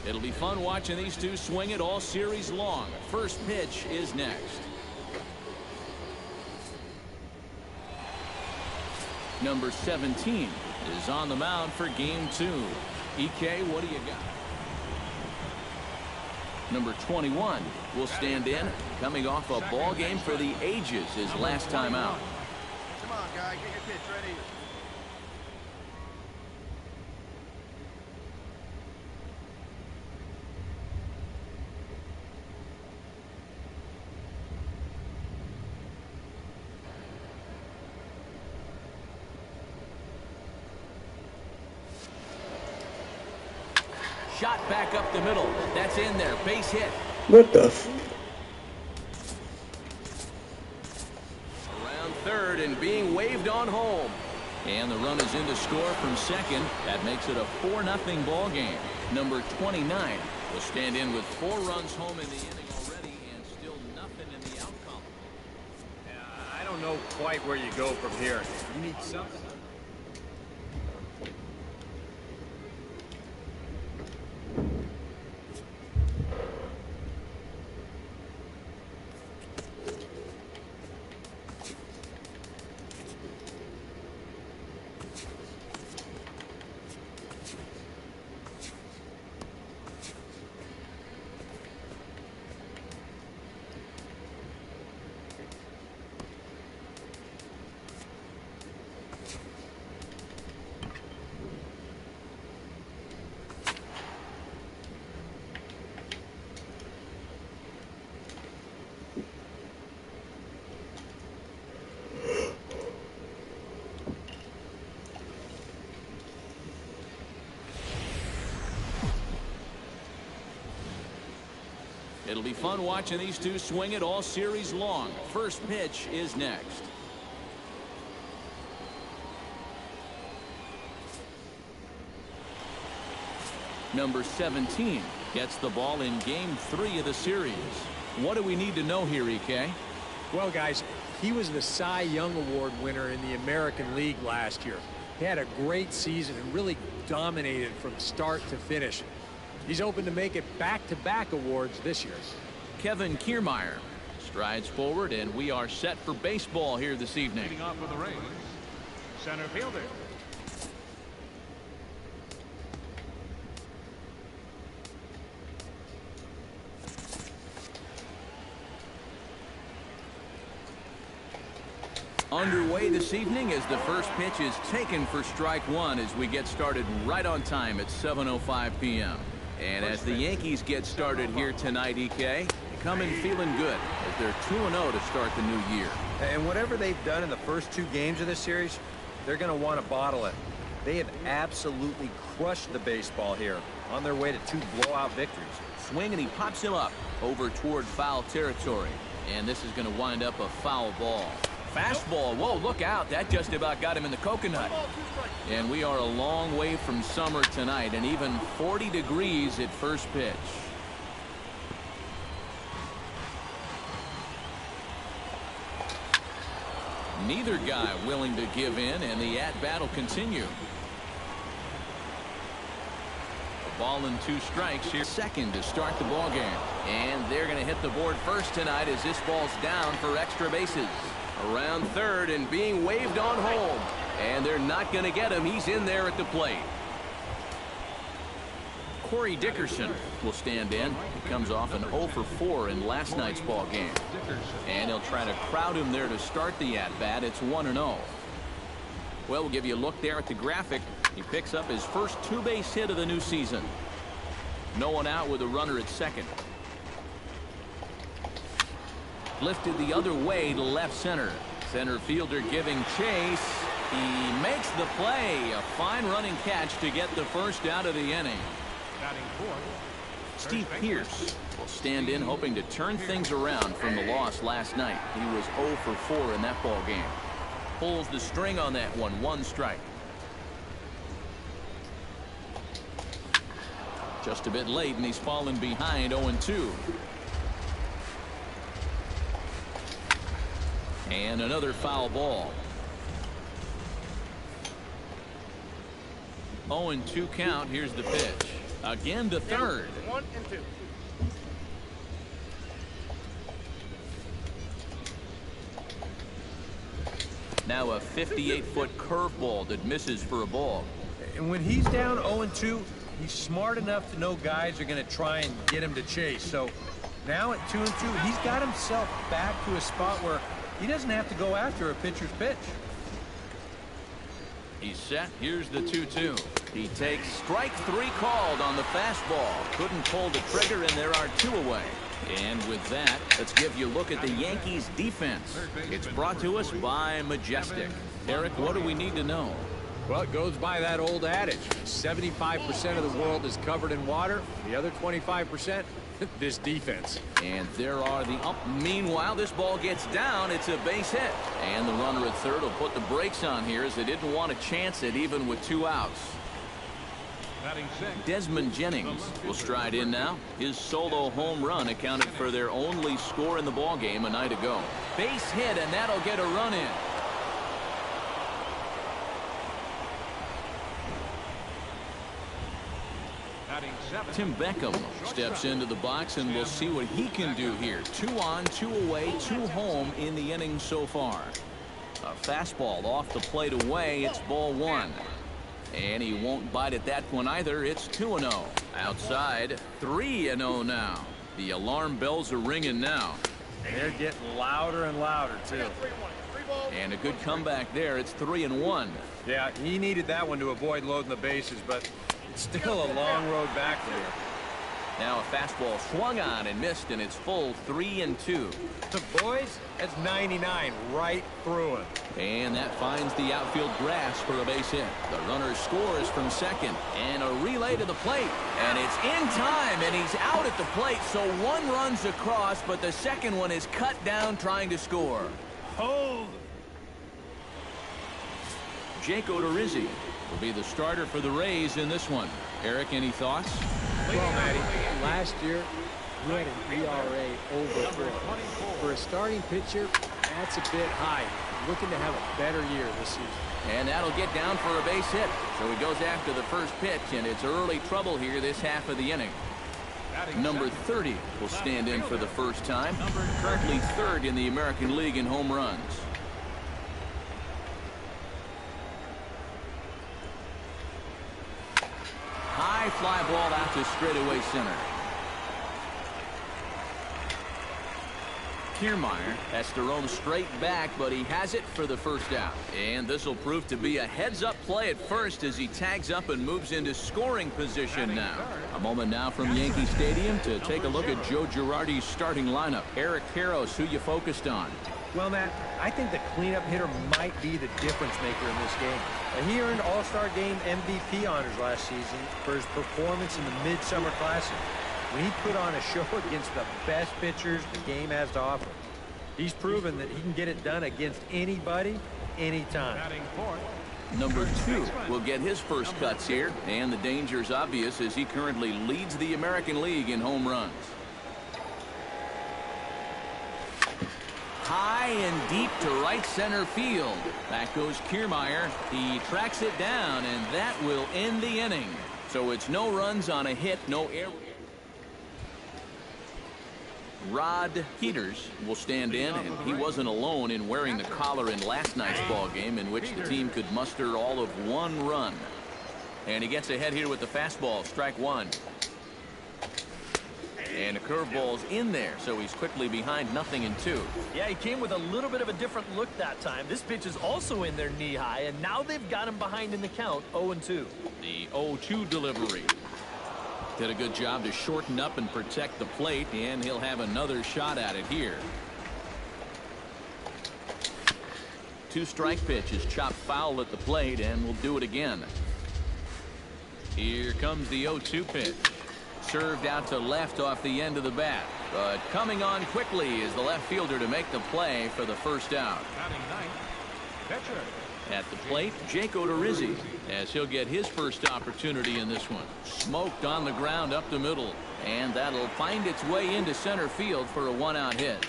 It'll be fun watching these two swing it all series long. First pitch is next. Number 17 is on the mound for game 2. EK, what do you got? Number 21 will stand in, coming off a ball game for the ages his last time out. Come on, guy, get your pitch ready. Shot back up the middle. That's in there. Base hit. What the f? Around third and being waved on home. And the run is in to score from second. That makes it a 4-0 ball game. Number 29 will stand in with 4 runs home in the inning already and still nothing in the outcome. I don't know quite where you go from here. You need something. It'll be fun watching these two swing it all series long. First pitch is next. Number 17 gets the ball in game 3 of the series. What do we need to know here, EK? Well, guys, he was the Cy Young Award winner in the American League last year. He had a great season and really dominated from start to finish. He's open to make it back-to-back awards this year. Kevin Kiermaier strides forward, and we are set for baseball here this evening. Leading off for the Rays, center fielder. Underway this evening as the first pitch is taken for strike 1 as we get started right on time at 7:05 p.m. And as the Yankees get started here tonight, EK, coming feeling good as they're 2-0 to start the new year. And whatever they've done in the first 2 games of this series, they're going to want to bottle it. They have absolutely crushed the baseball here on their way to 2 blowout victories. Swing, and he pops him up over toward foul territory. And this is going to wind up a foul ball. Fastball. Whoa, look out. That just about got him in the coconut. And we are a long way from summer tonight, and even 40 degrees at first pitch. Neither guy willing to give in, and the at-bat will continue. A ball and 2 strikes here. Second to start the ball game. And they're going to hit the board first tonight as this ball's down for extra bases. Around third and being waved on home. And they're not going to get him. He's in there at the plate. Corey Dickerson will stand in. He comes off an 0 for 4 in last night's ball game. And he'll try to crowd him there to start the at-bat. It's 1-0. Well, we'll give you a look there at the graphic. He picks up his first 2-base hit of the new season. No one out with a runner at second. Lifted the other way to left center. Center fielder giving chase. He makes the play. A fine running catch to get the first out of the inning. Steve Pearce will stand in, hoping to turn things around from the loss last night. He was 0 for 4 in that ball game. Pulls the string on that one. 1 strike. Just a bit late, and he's fallen behind 0-2. And another foul ball. 0-2 count. Here's the pitch. Again to third. 1 and 2. Now a 58-foot curveball that misses for a ball. And when he's down 0-2, he's smart enough to know guys are going to try and get him to chase. So now at 2-2, he's got himself back to a spot where he doesn't have to go after a pitcher's pitch. He's set. Here's the 2-2. He takes strike 3 called on the fastball. Couldn't pull the trigger, and there are 2 away. And with that, let's give you a look at the Yankees defense. It's brought to us by Majestic. Eric, what do we need to know? Well, it goes by that old adage. 75% of the world is covered in water. The other 25%, this defense. And there are the up. Meanwhile, this ball gets down. It's a base hit. And the runner at third will put the brakes on here as they didn't want to chance it even with 2 outs. Desmond Jennings will stride in now. His solo home run accounted for their only score in the ballgame a night ago. Base hit, and that'll get a run in. Tim Beckham steps into the box, and we'll see what he can do here. 2 on, 2 away, 2 home in the inning so far. A fastball off the plate away. It's ball 1. And he won't bite at that one either. It's 2-0. Outside, 3-0 now. The alarm bells are ringing now. They're getting louder and louder, too. And a good comeback there. It's 3-1. Yeah, he needed that one to avoid loading the bases, but it's still a long road back for him. Now a fastball swung on and missed, and it's full 3-2. The boys, that's 99 right through him. And that finds the outfield grass for a base hit. The runner scores from second, and a relay to the plate, and it's in time, and he's out at the plate. So 1 runs across, but the second one is cut down trying to score. Hold. Jake Odorizzi will be the starter for the Rays in this one. Eric, any thoughts? Well, Matty, last year he had an ERA over 4. For a starting pitcher, that's a bit high. Looking to have a better year this season. And that'll get down for a base hit. So he goes after the first pitch, and it's early trouble here this half of the inning. Number 30 will stand in for the first time. Currently 3rd in the American League in home runs. High fly ball out to straightaway center. Kiermaier has to roam straight back, but he has it for the first out. And this will prove to be a heads-up play at first as he tags up and moves into scoring position now. A moment now from Yankee Stadium to take a look at Joe Girardi's starting lineup. Eric Karros, who you focused on? Well, Matt, I think the cleanup hitter might be the difference maker in this game. He earned All-Star Game MVP honors last season for his performance in the Midsummer Classic, when he put on a show against the best pitchers the game has to offer. He's proven that he can get it done against anybody, anytime. Number 2 will get his first cuts here, and the danger's obvious as he currently leads the American League in home runs. High and deep to right center field. Back goes Kiermaier. He tracks it down, and that will end the inning. So it's no runs on a hit, no error. Rod Peters will stand in, and he wasn't alone in wearing the collar in last night's ball game, in which the team could muster all of 1 run. And he gets ahead here with the fastball, strike 1. And a curveball's in there, so he's quickly behind 0-2. Yeah, he came with a little bit of a different look that time. This pitch is also in there knee-high, and now they've got him behind in the count, 0-2. The 0-2 delivery. Did a good job to shorten up and protect the plate, and he'll have another shot at it here. 2-strike pitch is chopped foul at the plate, and we'll do it again. Here comes the 0-2 pitch. Served out to left off the end of the bat. But coming on quickly is the left fielder to make the play for the first out. At the plate, Jake Odorizzi, as he'll get his first opportunity in this one. Smoked on the ground up the middle, and that'll find its way into center field for a 1-out hit.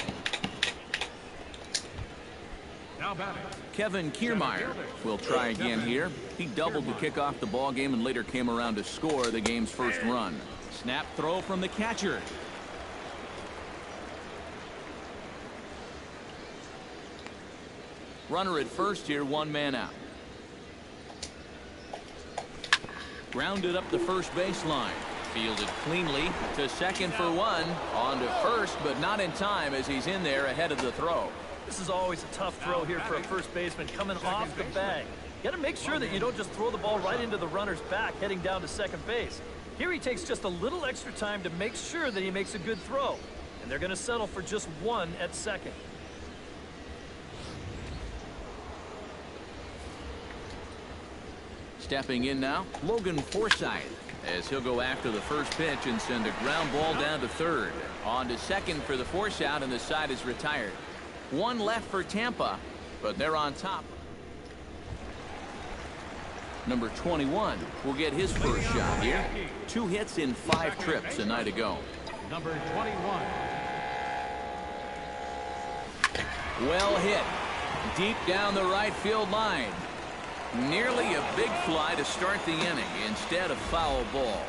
Now batting. Kevin Kiermaier will try again here. He doubled to kick off the ball game and later came around to score the game's first run. Snap throw from the catcher. Runner at first here, one man out. Grounded up the first baseline. Fielded cleanly to second for one. On to first, but not in time as he's in there ahead of the throw. This is always a tough throw here for a first baseman coming off the bag. You got to make sure that you don't just throw the ball right into the runner's back heading down to second base. Here he takes just a little extra time to make sure that he makes a good throw. And they're going to settle for just one at second. Stepping in now, Logan Forsythe, as he'll go after the first pitch and send a ground ball down to third. On to second for the force out, and the side is retired. One left for Tampa, but they're on top. Number 21 will get his first shot here. 2 hits in 5 trips a night ago. Number 21. Well hit. Deep down the right field line. Nearly a big fly to start the inning instead of foul ball.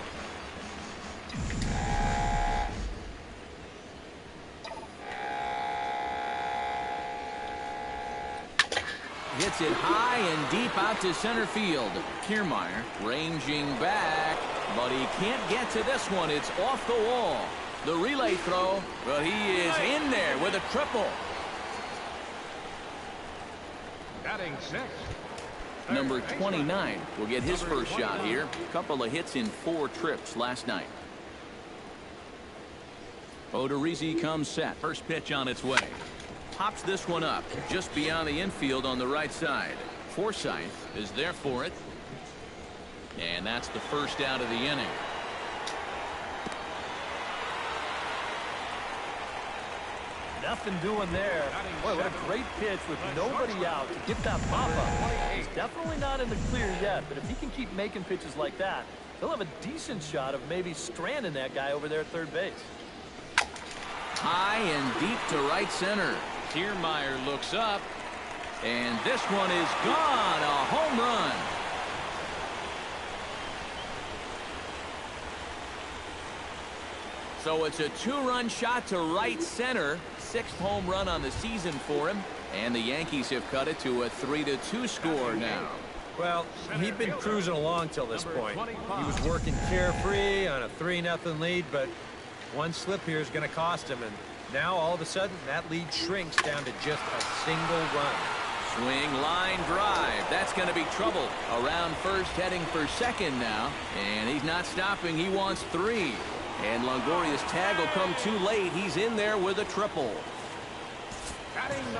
Hits it high and deep out to center field. Kiermaier ranging back, but he can't get to this one. It's off the wall. The relay throw, but he is in there with a triple. Batting 6. Number 29 will get his first shot here. Couple of hits in 4 trips last night. Odorizzi comes set. First pitch on its way. Pops this one up just beyond the infield on the right side. Forsythe is there for it. And that's the first out of the inning. Nothing doing there. Boy, what a great pitch with nobody out to get that pop-up. He's definitely not in the clear yet, but if he can keep making pitches like that, he'll have a decent shot of maybe stranding that guy over there at third base. High and deep to right center. Kiermaier looks up, and this one is gone. A home run. So it's a 2-run shot to right center. 6th home run on the season for him, and the Yankees have cut it to a 3-2 score now. Well, he'd been cruising along till this point. He was working carefree on a 3-0 lead, but one slip here is going to cost him, and now all of a sudden that lead shrinks down to just a single run. Swing, line, drive. That's going to be trouble. Around first, heading for second now, and he's not stopping. He wants 3. And Longoria's tag will come too late. He's in there with a triple.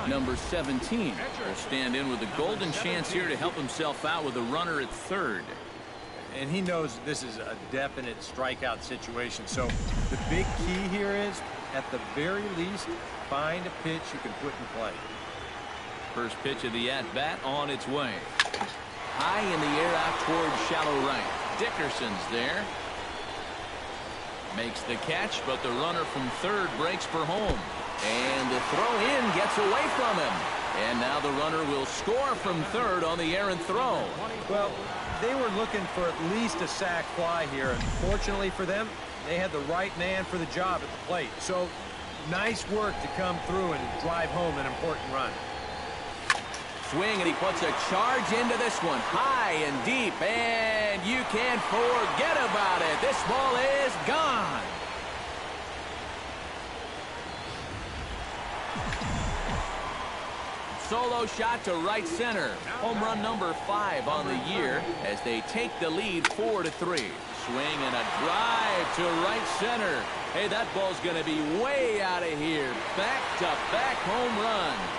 Number 17 will stand in with a golden chance here to help himself out with a runner at third. And he knows this is a definite strikeout situation. So the big key here is, at the very least, find a pitch you can put in play. First pitch of the at-bat on its way. High in the air out towards shallow right. Dickerson's there. Makes the catch, but the runner from third breaks for home. And the throw in gets away from him. And now the runner will score from third on the errant throw. Well, they were looking for at least a sac fly here. Unfortunately for them, they had the right man for the job at the plate. So nice work to come through and drive home an important run. Swing, and he puts a charge into this one. High and deep, and you can't forget about it. This ball is gone. Solo shot to right center. Home run number 5 on the year as they take the lead 4-3. Swing and a drive to right center. Hey, that ball's going to be way out of here. Back-to-back home runs.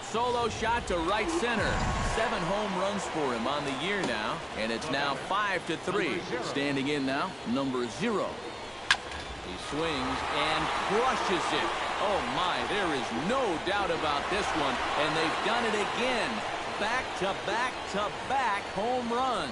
Solo shot to right center. 7 home runs for him on the year now, and it's now 5-3. Standing in now, number 0. He swings and crushes it. Oh my, there is no doubt about this one, and they've done it again. Back-to-back-to-back home runs.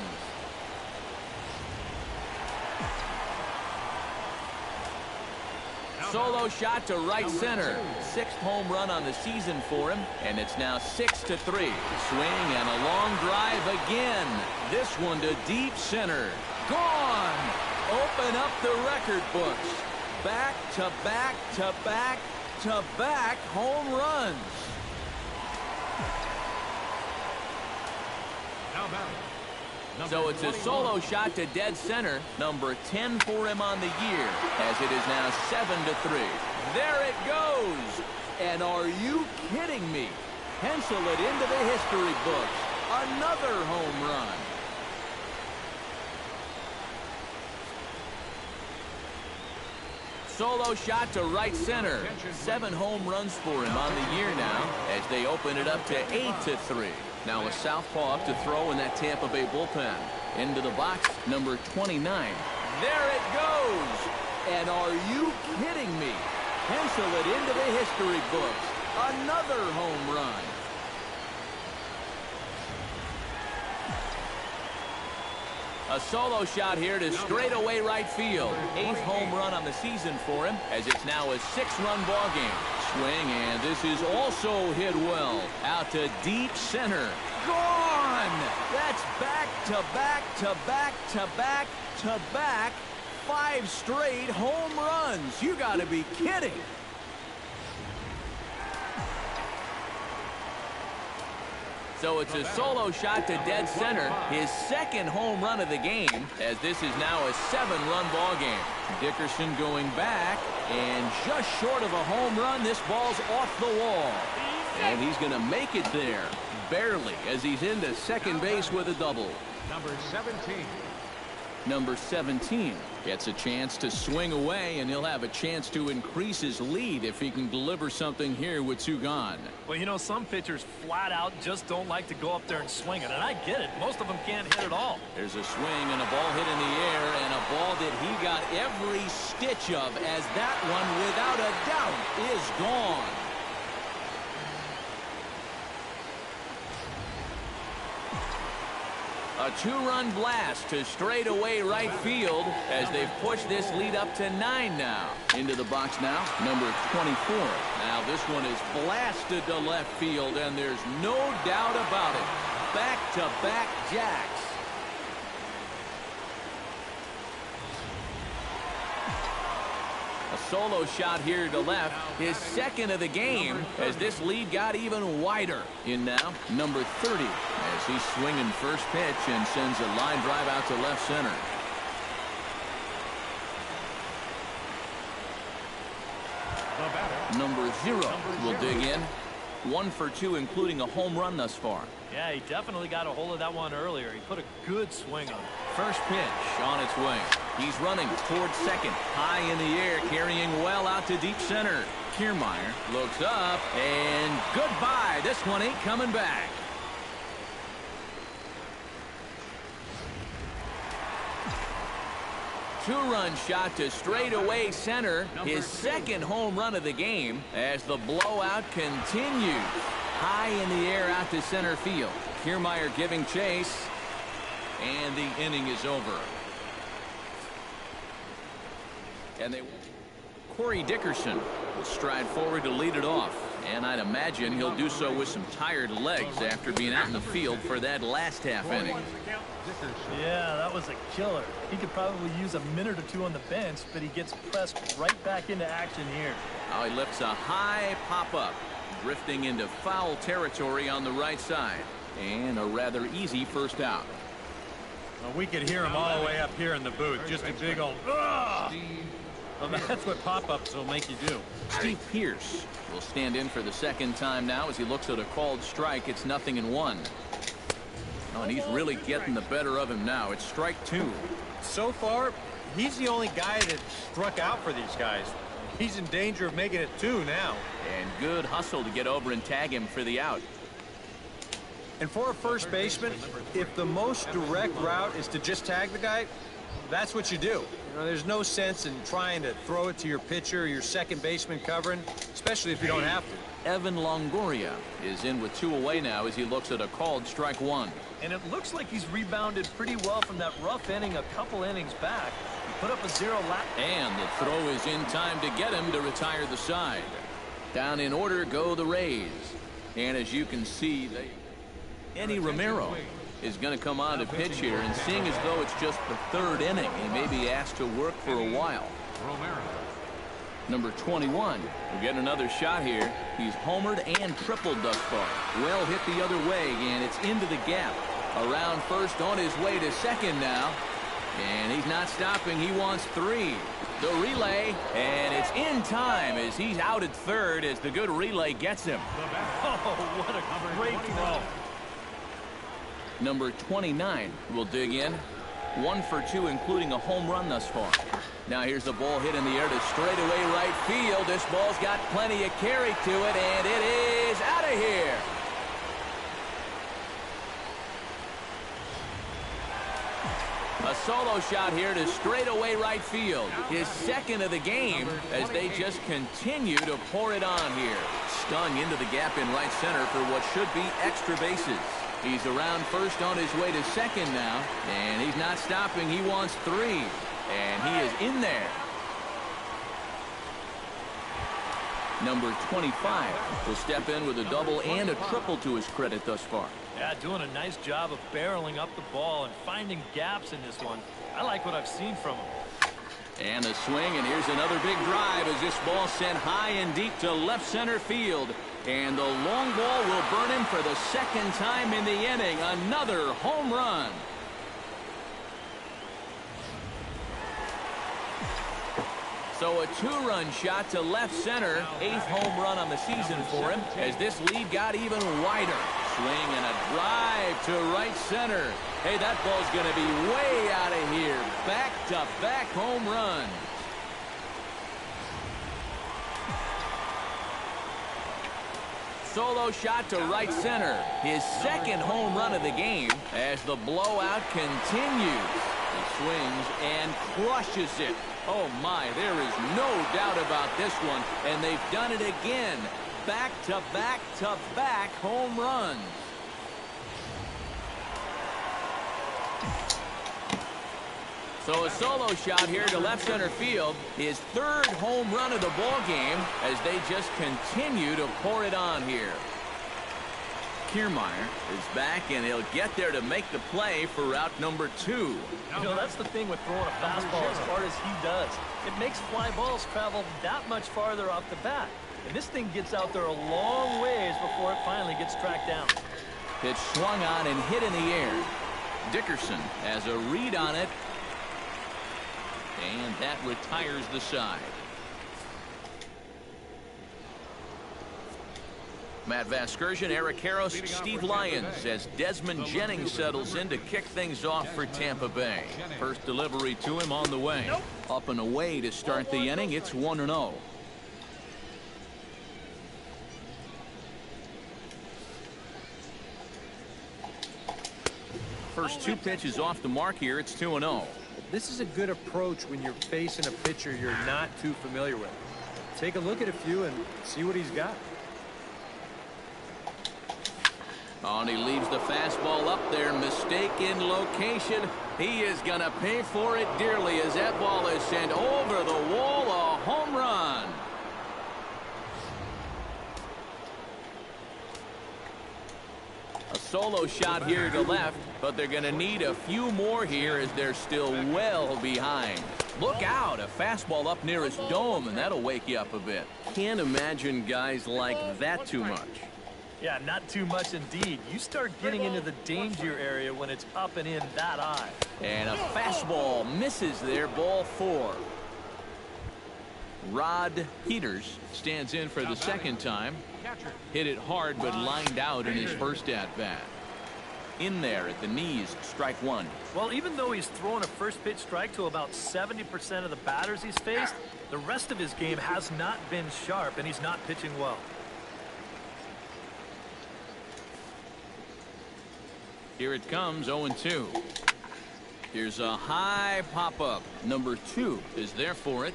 Solo shot to right center. 6th home run on the season for him, and it's now 6-3. Swing and a long drive again. This one to deep center. Gone! Open up the record books. Back to back to back to back home runs. How about So it's a solo shot to dead center, number 10 for him on the year, as it is now 7-3. There it goes. And are you kidding me? Pencil it into the history books. Another home run. Solo shot to right center. 7 home runs for him on the year now, as they open it up to 8-3. Now a southpaw up to throw in that Tampa Bay bullpen. Into the box, number 29. There it goes. And are you kidding me? Pencil it into the history books. Another home run. A solo shot here to straightaway right field. 8th home run on the season for him, as it's now a 6-run ball game. Swing, and this is also hit well. Out to deep center. Gone! That's back to back to back to back to back. 5 straight home runs. You got to be kidding. So it's a solo shot to dead center, his 2nd home run of the game, as this is now a 7-run ball game. Dickerson going back, and just short of a home run, this ball's off the wall. And he's going to make it there, barely, as he's into second base with a double. number 17? Number 17 gets a chance to swing away, and he'll have a chance to increase his lead if he can deliver something here with 2 gone. Well, you know, some pitchers flat out just don't like to go up there and swing it, and I get it. Most of them can't hit at all. There's a swing and a ball hit in the air, and a ball that he got every stitch of, as that one, without a doubt, is gone. A 2-run blast to straightaway right field, as they've pushed this lead up to 9 now. Into the box now, number 24. Now this one is blasted to left field, and there's no doubt about it. Back-to-back jacks. A solo shot here to left, his 2nd of the game, as this lead got even wider. In now, number 30, as he's swinging first pitch and sends a line drive out to left center. The batter. Number 0 will dig in. 1 for 2, including a home run thus far. Yeah, he definitely got a hold of that one earlier. He put a good swing on it. First pitch on its way. He's running towards second. High in the air, carrying well out to deep center. Kiermaier looks up, and goodbye. This one ain't coming back. Two-run shot to straightaway center. His 2nd home run of the game, as the blowout continues. High in the air out to center field. Kiermaier giving chase, and the inning is over. And Corey Dickerson will stride forward to lead it off. And I'd imagine he'll do so with some tired legs after being out in the field for that last half inning. Yeah, that was a killer. He could probably use a minute or 2 on the bench, but he gets pressed right back into action here. Now he lifts a high pop-up, drifting into foul territory on the right side. And a rather easy first out. Well, we could hear him all the way up here in the booth. Just a big old, ugh! Well, that's what pop-ups will make you do. Steve Pearce will stand in for the 2nd time now as he looks at a called strike. It's 0-1. Oh, and he's really getting the better of him now. It's strike 2. So far, he's the only guy that struck out for these guys. He's in danger of making it 2 now. And good hustle to get over and tag him for the out. And for a first baseman, if the most direct route is to just tag the guy, that's what you do. You know, there's no sense in trying to throw it to your pitcher or your second baseman covering, especially if you don't have to. Evan Longoria is in with 2 away now as he looks at a called strike 1. And it looks like he's rebounded pretty well from that rough inning a couple innings back. He put up a 0 lap. And the throw is in time to get him to retire the side. Down in order go the Rays. And as you can see, Eddie Romero is going to come on to pitch here, and seeing as though it's just the 3rd inning, he may be asked to work for a while. Romero. Number 21 will get another shot here. He's homered and tripled thus far. Well hit the other way, and it's into the gap. Around first, on his way to second now. And he's not stopping. He wants 3. The relay, and it's in time as he's out at third as the good relay gets him. Oh, what a great throw. Number 29 will dig in. 1 for 2, including a home run thus far. Now here's the ball hit in the air to straightaway right field. This ball's got plenty of carry to it, and it is out of here. A solo shot here to straightaway right field. His 2nd of the game as they just continue to pour it on here. Stung into the gap in right center for what should be extra bases. He's around first on his way to second now, and he's not stopping. He wants 3, and he is in there. Number 25 will step in with a double and a triple to his credit thus far. Yeah, doing a nice job of barreling up the ball and finding gaps in this one. I like what I've seen from him. And a swing, and here's another big drive as this ball sent high and deep to left center field. And the long ball will burn him for the 2nd time in the inning. Another home run. So a 2-run shot to left center. 8th home run on the season for him as this lead got even wider. Swing and a drive to right center. Hey, that ball's going to be way out of here. Back-to-back home runs. Solo shot to right center. His 2nd home run of the game as the blowout continues. He swings and crushes it. Oh my, there is no doubt about this one. And they've done it again. Back-to-back-to-back home runs. So a solo shot here to left center field. His 3rd home run of the ball game as they just continue to pour it on here. Kiermaier is back, and he'll get there to make the play for route number 2. You know, that's the thing with throwing a fastball as hard as he does. It makes fly balls travel that much farther off the bat. And this thing gets out there a long ways before it finally gets tracked down. Pitch swung on and hit in the air. Dickerson has a read on it. And that retires the side. Matt Vasgersian, Eric Karros, Steve Lyons as Desmond Jennings settles in to kick things off for Tampa Bay. First delivery to him on the way. Up and away to start the inning. It's 1-0. First 2 pitches off the mark here. It's 2-0. This is a good approach when you're facing a pitcher you're not too familiar with. Take a look at a few and see what he's got. Oh, and he leaves the fastball up there. Mistake in location. He is going to pay for it dearly as that ball is sent over the wall. A home run. A solo shot here to left, but they're going to need a few more here as they're still well behind. Look out, a fastball up near his dome, and that'll wake you up a bit. Can't imagine guys like that too much. Yeah, not too much indeed. You start getting into the danger area when it's up and in that high. And a fastball misses there, ball 4. Rod Peters stands in for the 2nd time. Hit it hard but lined out in his first at-bat. In there at the knees, strike 1. Well, even though he's thrown a first pitch strike to about 70% of the batters he's faced, the rest of his game has not been sharp, and he's not pitching well. Here it comes, 0-2. Here's a high pop-up. Number 2 is there for it.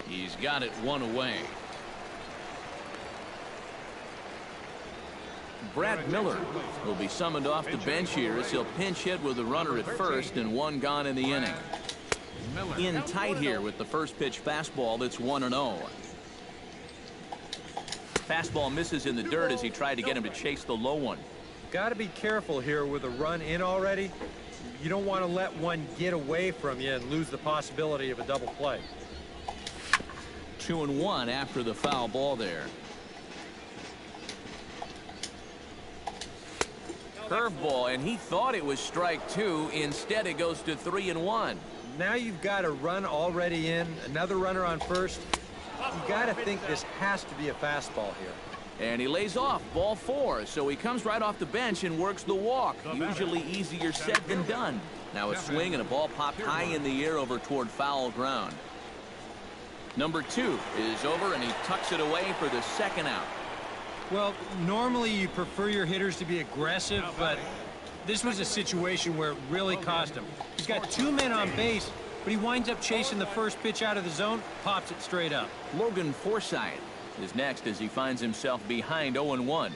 He's got it 1 away. Brad Miller will be summoned off the bench here as he'll pinch hit with a runner at first and 1 gone in the inning. In tight here with the first pitch fastball that's 1-0. Fastball misses in the dirt as he tried to get him to chase the low one. Got to be careful here with a run in already. You don't want to let one get away from you and lose the possibility of a double play. 2-1 after the foul ball there. Curveball, and he thought it was strike 2. Instead, it goes to 3-1. Now you've got a run already in, another runner on first. You got to think this has to be a fastball here. And he lays off, ball 4, so he comes right off the bench and works the walk. Usually easier said than done. Now a swing and a ball popped high in the air over toward foul ground. Number 2 is over, and he tucks it away for the second out. Well, normally you prefer your hitters to be aggressive, but this was a situation where it really cost him. He's got 2 men on base, but he winds up chasing the first pitch out of the zone, pops it straight up. Logan Forsythe is next as he finds himself behind 0-1.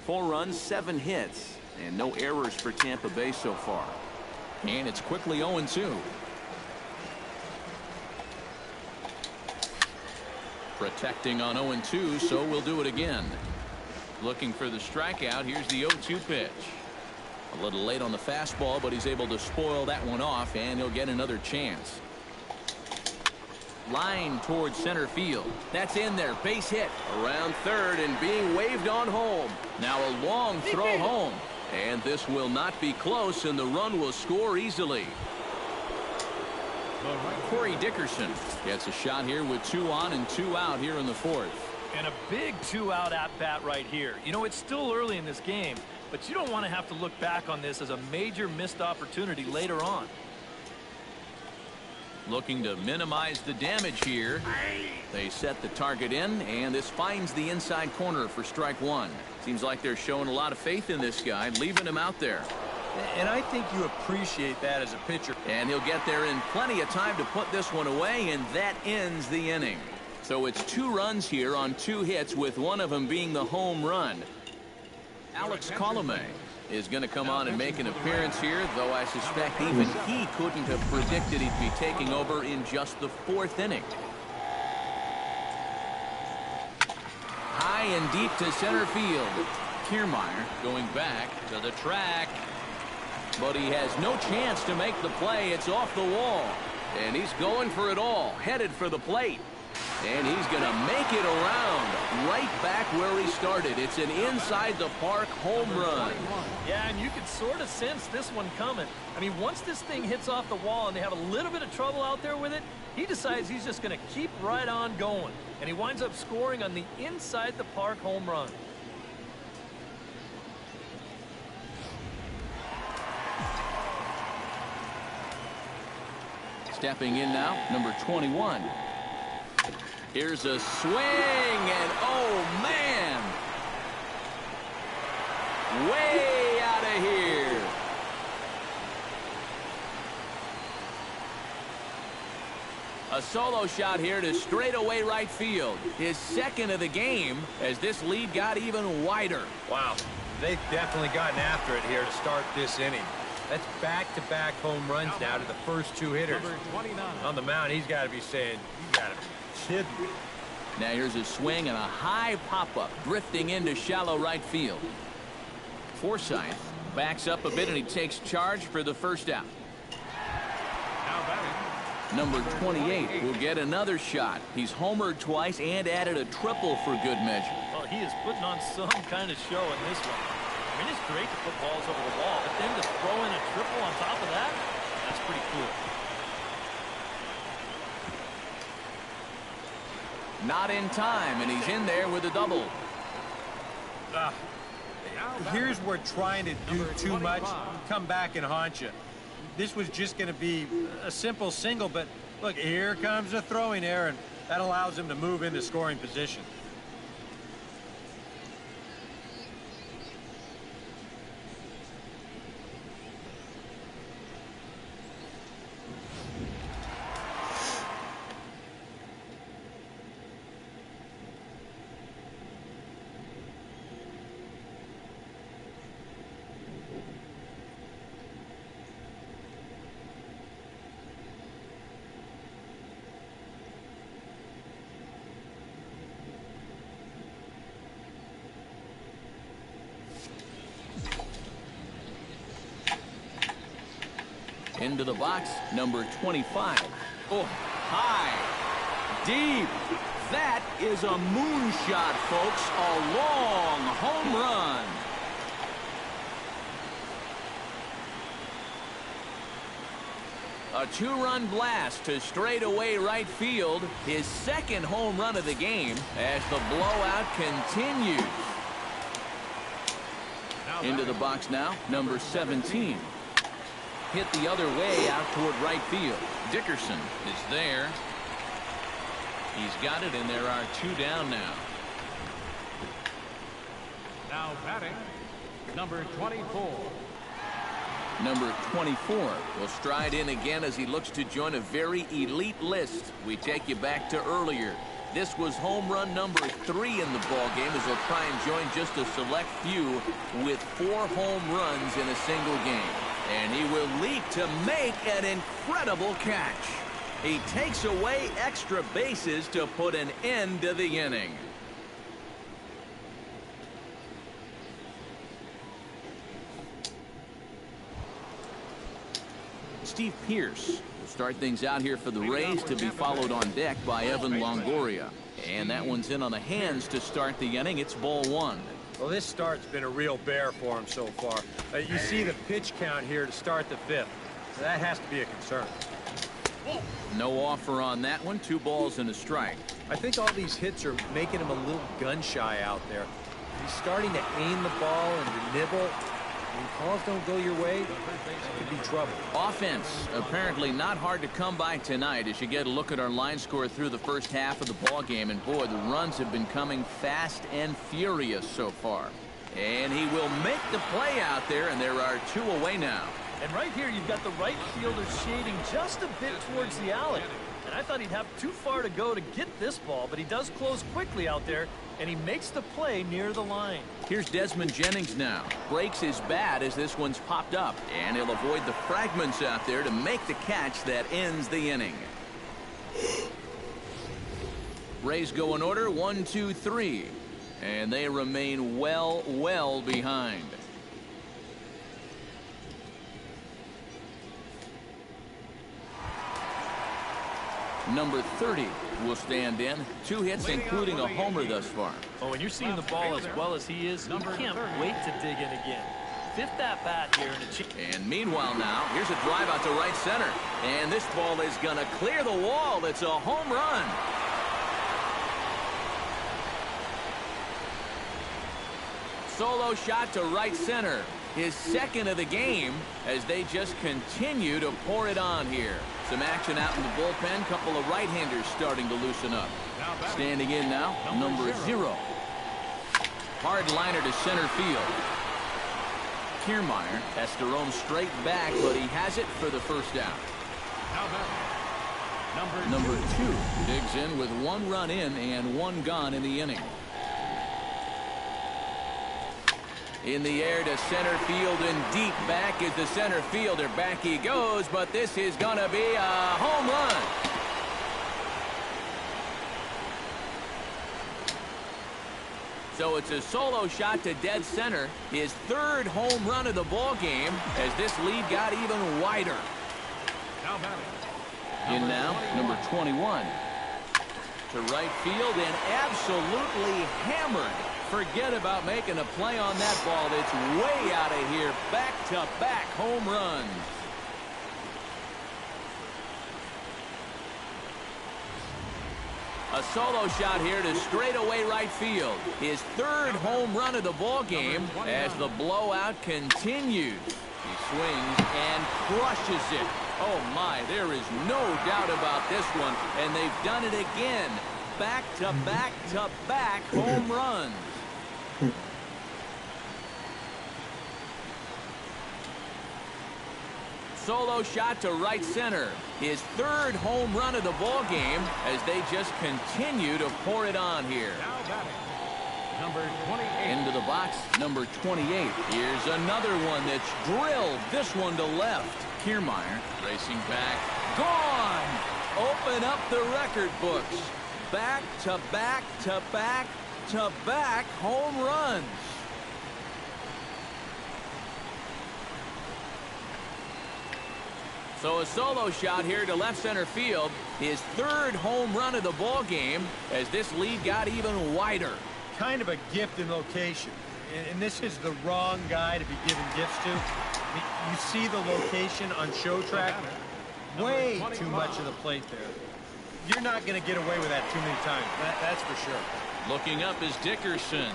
4 runs, 7 hits, and no errors for Tampa Bay so far. And it's quickly 0-2. Protecting on 0-2, so we'll do it again. Looking for the strikeout. Here's the 0-2 pitch. A little late on the fastball, but he's able to spoil that one off, and he'll get another chance. Line towards center field. That's in there. Base hit around third and being waved on home. Now a long throw home, and this will not be close, and the run will score easily. Corey Dickerson gets a shot here with 2 on and 2 out here in the 4th. And a big 2-out at-bat right here. You know, it's still early in this game, but you don't want to have to look back on this as a major missed opportunity later on. Looking to minimize the damage here. They set the target in, and this finds the inside corner for strike 1. Seems like they're showing a lot of faith in this guy, leaving him out there. And I think you appreciate that as a pitcher. And he'll get there in plenty of time to put this one away, and that ends the inning. So it's 2 runs here on 2 hits, with one of them being the home run. Alex Colomé is going to come on and make an appearance here, though I suspect even he couldn't have predicted he'd be taking over in just the 4th inning. High and deep to center field. Kiermaier going back to the track, but he has no chance to make the play. It's off the wall, and he's going for it all, headed for the plate. And he's going to make it around right back where he started. It's an inside the park home run. Yeah, and you can sort of sense this one coming. I mean, once this thing hits off the wall and they have a little bit of trouble out there with it, he decides he's just going to keep right on going. And he winds up scoring on the inside the park home run. Stepping in now, number 21. Here's a swing, and oh, man! Way out of here. A solo shot here to straightaway right field. His 2nd of the game as this lead got even wider. Wow, they've definitely gotten after it here to start this inning. That's back-to-back home runs now to the first 2 hitters. On the mound, he's got to be saying, you got to be kidding me. Now here's a swing and a high pop-up drifting into shallow right field. Forsythe backs up a bit, and he takes charge for the first out. Number 28 will get another shot. He's homered twice and added a triple for good measure. Well, he is putting on some kind of show in this one. I mean, it's great to put balls over the wall, but then to throw in a triple on top of that, that's pretty cool. Not in time, and he's in there with a double. Here's where trying to do too much come back and haunt you. This was just going to be a simple single, but look, here comes a throwing error, and that allows him to move into scoring position. Into the box, number 25. Oh, high, deep. That is a moonshot, folks. A long home run. A two-run blast to straightaway right field. His second home run of the game as the blowout continues. Into the box now, number 17. Hit the other way out toward right field. Dickerson is there. He's got it, and there are two down now. Now batting, number 24. Number 24 will stride in again as he looks to join a very elite list. We take you back to earlier. This was home run number 3 in the ball game as he'll try and join just a select few with 4 home runs in a single game. And he will leap to make an incredible catch. He takes away extra bases to put an end to the inning. Steve Pearce will start things out here for the Rays, to be followed on deck by Evan Longoria. And that one's in on the hands to start the inning. It's ball 1. Well, this start's been a real bear for him so far. You see the pitch count here to start the 5th. So that has to be a concern. No offer on that one. 2 balls and a strike. I think all these hits are making him a little gun-shy out there. He's starting to aim the ball and to nibble. When calls don't go your way, it could be trouble. Offense apparently not hard to come by tonight as you get a look at our line score through the first half of the ball game. And boy, the runs have been coming fast and furious so far. And he will make the play out there, and there are 2 away now. And right here, you've got the right fielder shading just a bit towards the alley. And I thought he'd have too far to go to get this ball, but he does close quickly out there, and he makes the play near the line. Here's Desmond Jennings now. Breaks his bat as this one's popped up, and he'll avoid the fragments out there to make the catch that ends the inning. Rays go in order, 1, 2, 3, and they remain well behind. Number 30 will stand in. 2 hits, including a homer thus far. Oh, when you're seeing the ball as well as he is, you can't wait to dig in again. 5th at bat here. And meanwhile now, here's a drive out to right center. And this ball is going to clear the wall. It's a home run. Solo shot to right center. His second of the game as they just continue to pour it on here. Some action out in the bullpen. Couple of right-handers starting to loosen up. Standing in now, number 0. Hard liner to center field. Kiermaier has to roam straight back, but he has it for the first out. Number 2 digs in with 1 run in and 1 gone in the inning. In the air to center field, and deep back is the center fielder. Back he goes, but this is going to be a home run. So it's a solo shot to dead center. His 3rd home run of the ball game as this lead got even wider. In now, number 21. To right field and absolutely hammered. Forget about making a play on that ball. It's way out of here. Back-to-back home runs. A solo shot here to straightaway right field. His 3rd home run of the ball game as the blowout continues. He swings and crushes it. Oh my, there is no doubt about this one. And they've done it again. Back-to-back-to-back home runs. Solo shot to right center. His 3rd home run of the ball game as they just continue to pour it on here. Number 28. Into the box, number 28. Here's another one that's drilled. This one to left. Kiermaier racing back. Gone! Open up the record books. Back-to-back-to-back-to-back home runs. So a solo shot here to left center field. His third home run of the ball game as this lead got even wider. Kind of a gift in location. And this is the wrong guy to be giving gifts to. I mean, you see the location on show track. Way too much of the plate there. You're not going to get away with that too many times. That's for sure. Looking up is Dickerson.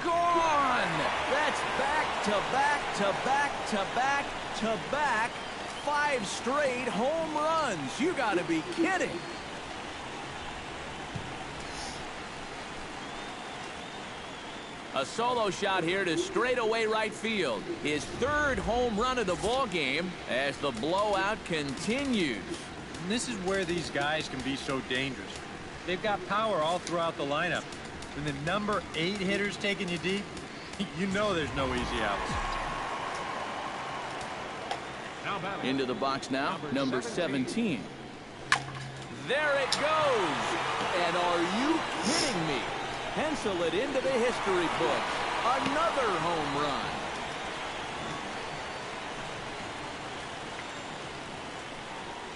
Gone! That's back to back to back to back to back. 5 straight home runs. You got to be kidding. A solo shot here to straightaway right field. His third home run of the ball game as the blowout continues. And this is where these guys can be so dangerous. They've got power all throughout the lineup. When the number 8 hitter's taking you deep, you know there's no easy outs. Into the box now, number 17. There it goes. And are you kidding me? Pencil it into the history books. Another home run.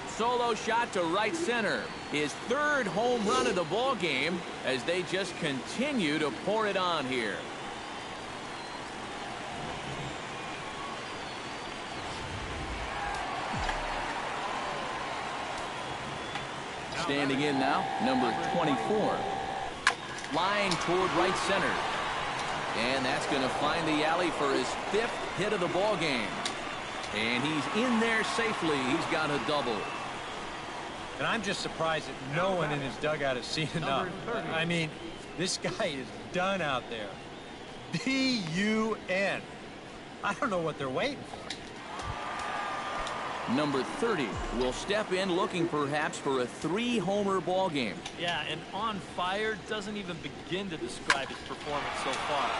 Solo shot to right center. His third home run of the ball game as they just continue to pour it on here. Standing in now, number 24. Line toward right center. And that's going to find the alley for his 5th hit of the ball game. And he's in there safely. He's got a double. And I'm just surprised that no one in his dugout has seen enough. I mean, this guy is done out there. D-U-N. I don't know what they're waiting for. Number 30 will step in looking perhaps for a 3-homer ball game. Yeah, and on fire doesn't even begin to describe his performance so far.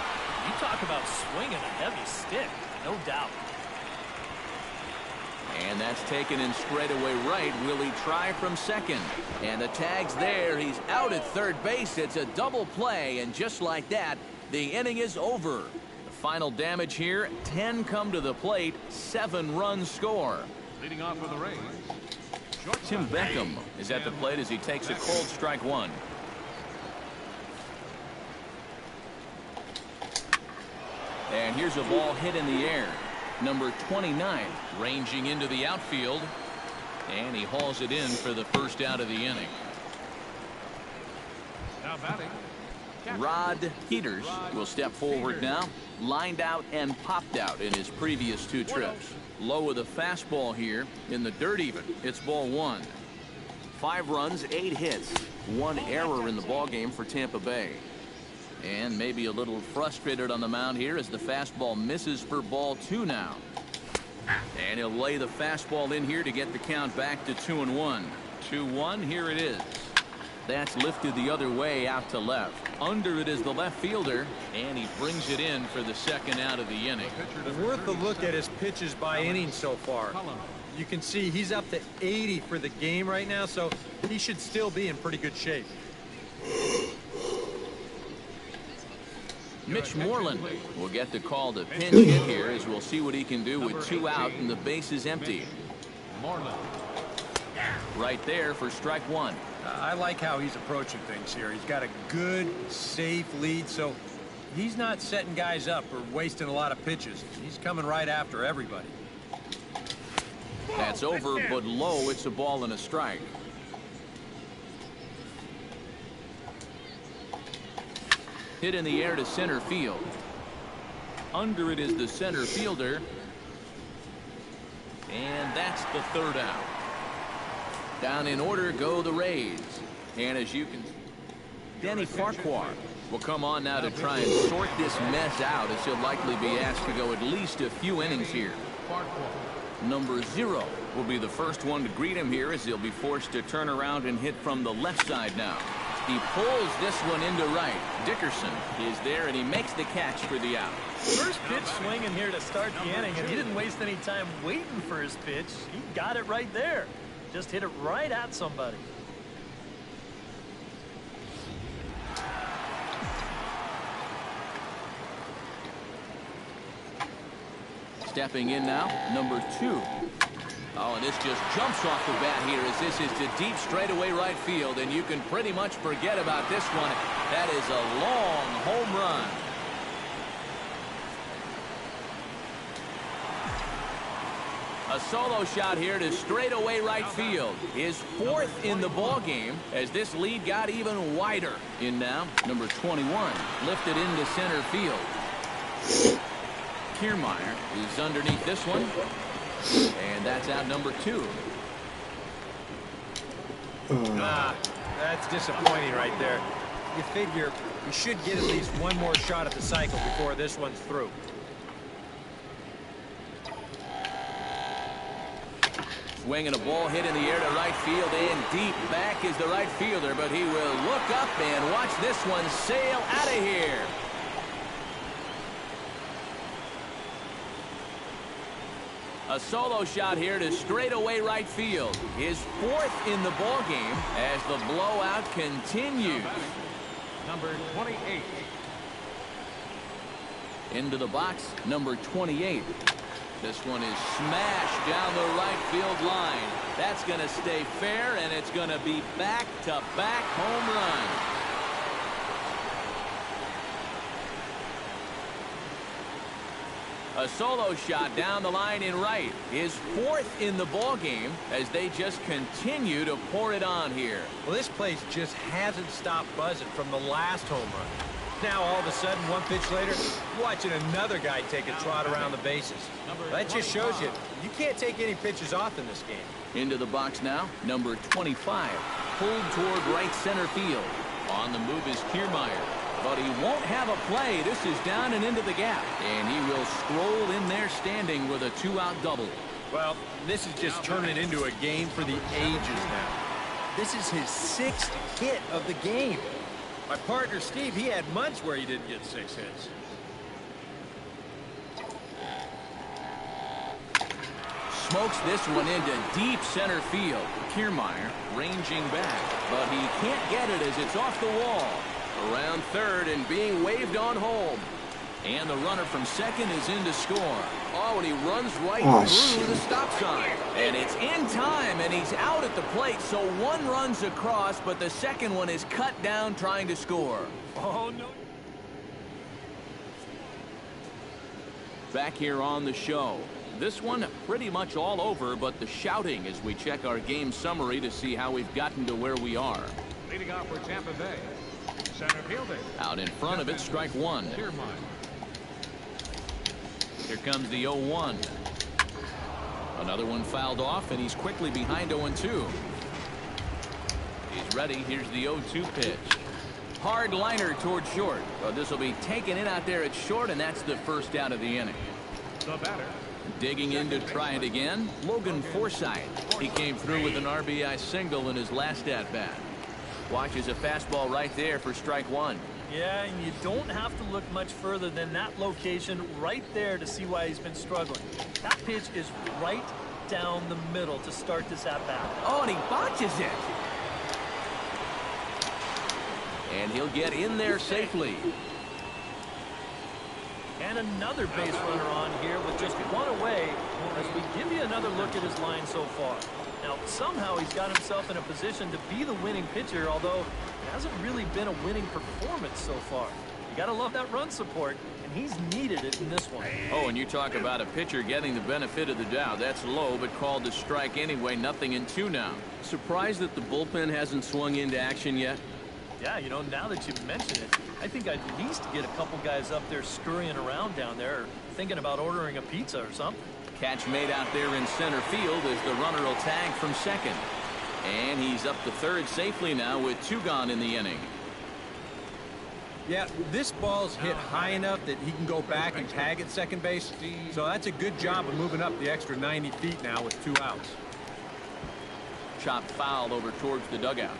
You talk about swinging a heavy stick, no doubt. And that's taken in straightaway right. Will he try from second? And the tag's there. He's out at third base. It's a double play, and just like that, the inning is over. The final damage here, 10 come to the plate, 7 runs score. Leading off for the Rays, Tim Beckham is at the plate as he takes a cold strike 1. And here's a ball hit in the air. Number 29 ranging into the outfield. And he hauls it in for the first out of the inning. now batting, Rod Peters will step forward now. Lined out and popped out in his previous 2 trips. Low with a fastball here in the dirt even. It's ball 1. 5 runs, 8 hits. 1 error in the ball game for Tampa Bay. And maybe a little frustrated on the mound here as the fastball misses for ball 2 now. And he'll lay the fastball in here to get the count back to 2-1. 2-1, here it is. That's lifted the other way out to left. Under it is the left fielder, and he brings it in for the second out of the inning. Worth a look at his pitches by inning so far. You can see he's up to 80 for the game right now, so he should still be in pretty good shape. Mitch Moreland will get the call to pinch hit here as we'll see what he can do with 2 out and the base is empty. Moreland. Right there for strike 1. I like how he's approaching things here. He's got a good, safe lead, so he's not setting guys up or wasting a lot of pitches. He's coming right after everybody. That's over, but low. It's a ball and a strike. Hit in the air to center field. Under it is the center fielder. And that's the 3rd out. Down in order go the Rays. And as you can, Danny Farquhar will come on now to try and sort this mess out as he'll likely be asked to go at least a few innings here. Number 0 will be the first one to greet him here as he'll be forced to turn around and hit from the left side now. He pulls this one into right. Dickerson is there, and he makes the catch for the out. First pitch swinging here to start the inning, and he didn't waste any time waiting for his pitch. He got it right there. Just hit it right at somebody. Stepping in now, number 2. Oh, and this just jumps off the bat here as this is to deep straightaway right field, and you can pretty much forget about this one. That is a long home run. A solo shot here to straightaway right field. His 4th in the ball game as this lead got even wider. In now, number 21, lifted into center field. Kiermaier is underneath this one, and that's out number 2. That's disappointing right there. You figure you should get at least one more shot at the cycle before this one's through. Swinging a ball hit in the air to right field, and deep back is the right fielder, but he will look up and watch this one sail out of here. A solo shot here to straightaway right field. His 4th in the ball game as the blowout continues. Number 28. Into the box, number 28. This one is smashed down the right field line. That's going to stay fair, and it's going to be back-to-back home run. A solo shot down the line in right. His 4th in the ball game as they just continue to pour it on here. Well, this place just hasn't stopped buzzing from the last home run. Now, all of a sudden, one pitch later, watching another guy take a trot around the bases. That just shows you can't take any pitches off in this game. Into the box now, number 25, pulled toward right center field. On the move is Kiermaier, but he won't have a play. This is down and into the gap, and he will stroll in there standing with a 2-out double. Well, this is just turning into a game for the ages now. This is his 6th hit of the game. My partner, Steve, he had months where he didn't get 6 hits. Smokes this one into deep center field. Kiermaier ranging back, but he can't get it as it's off the wall. Around third and being waved on home. And the runner from second is in to score. Oh, and he runs right through the stop sign. And it's in time, and he's out at the plate. So one runs across, but the second one is cut down trying to score. Oh, no. Back here on the show. This one pretty much all over, but the shouting as we check our game summary to see how we've gotten to where we are. Leading off for Tampa Bay. Center fielding. Out in front of it, strike 1. Kiermaier. Here comes the 0-1. Another one fouled off, and he's quickly behind 0-2. He's ready. Here's the 0-2 pitch. Hard liner toward short. Well, this will be taken in out there at short, and that's the first out of the inning. The batter. Digging in to try it again, Logan Forsythe. He came through with an RBI single in his last at-bat. Watches a fastball right there for strike 1. Yeah, and you don't have to look much further than that location right there to see why he's been struggling. That pitch is right down the middle to start this at-bat. Oh, and he botches it. And he'll get in there safely. And another base runner on here with just one away as we give you another look at his line so far. Now, somehow he's got himself in a position to be the winning pitcher, although it hasn't really been a winning performance so far. You got to love that run support, and he's needed it in this one. Oh, and you talk about a pitcher getting the benefit of the doubt. That's low, but called to strike anyway. 0-2 now. Surprised that the bullpen hasn't swung into action yet? Yeah, you know, now that you mention it, I think I'd at least get a couple guys up there scurrying around down there, or thinking about ordering a pizza or something. Catch made out there in center field as the runner will tag from second. And he's up to third safely now with 2 gone in the inning. Yeah, this ball's hit high enough that he can go back and tag at second base. So that's a good job of moving up the extra 90 feet now with 2 outs. Chopped foul over towards the dugout.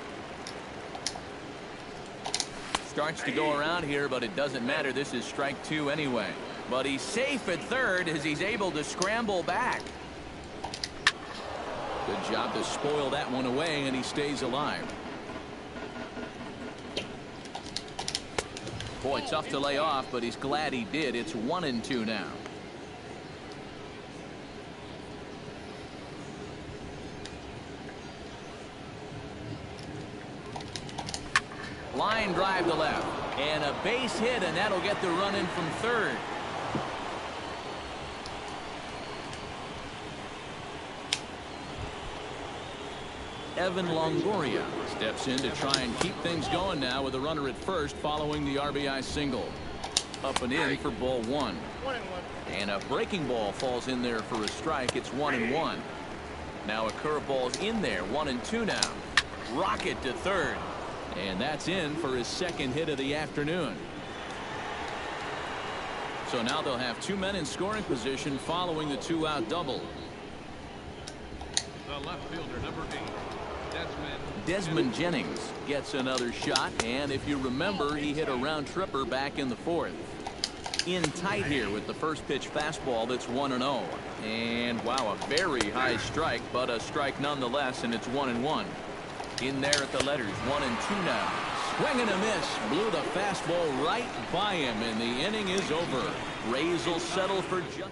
Starts to go around here, but it doesn't matter. This is strike 2 anyway. But he's safe at third as he's able to scramble back. Good job to spoil that one away, and he stays alive. Boy, tough to lay off, but he's glad he did. It's 1-2 now. Line drive to left. And a base hit, and that'll get the run in from third. Evan Longoria steps in to try and keep things going now with a runner at first following the RBI single. Up and in for ball one. And a breaking ball falls in there for a strike. It's 1-1. Now a curveball's in there. 1-2 now. Rocket to third. And that's in for his second hit of the afternoon. So now they'll have 2 men in scoring position following the 2-out double. The left fielder, number 8. Desmond Jennings gets another shot, and if you remember, he hit a round tripper back in the fourth. In tight here with the first pitch fastball. That's 1-0. And wow, a very high strike, but a strike nonetheless, and it's 1-1. In there at the letters, 1-2 now. Swing and a miss. Blew the fastball right by him, and the inning is over. Rays will settle for just.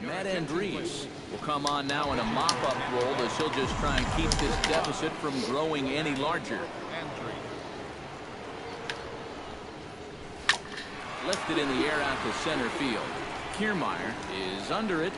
Matt Andriese will come on now in a mop-up role as he'll just try and keep this deficit from growing any larger. Lifted in the air out to center field. Kiermaier is under it.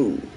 2.